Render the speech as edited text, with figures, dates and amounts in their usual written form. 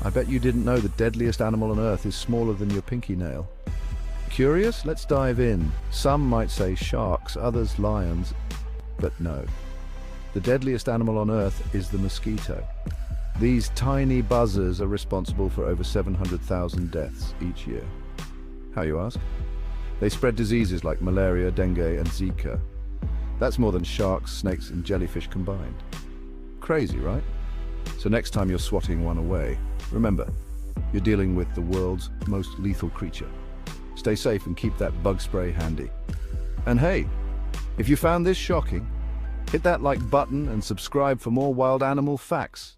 I bet you didn't know the deadliest animal on Earth is smaller than your pinky nail. Curious? Let's dive in. Some might say sharks, others lions, but no. The deadliest animal on Earth is the mosquito. These tiny buzzers are responsible for over 700,000 deaths each year. How, you ask? They spread diseases like malaria, dengue, and Zika. That's more than sharks, snakes, and jellyfish combined. Crazy, right? So next time you're swatting one away, remember, you're dealing with the world's most lethal creature. Stay safe and keep that bug spray handy. And hey, if you found this shocking, hit that like button and subscribe for more wild animal facts.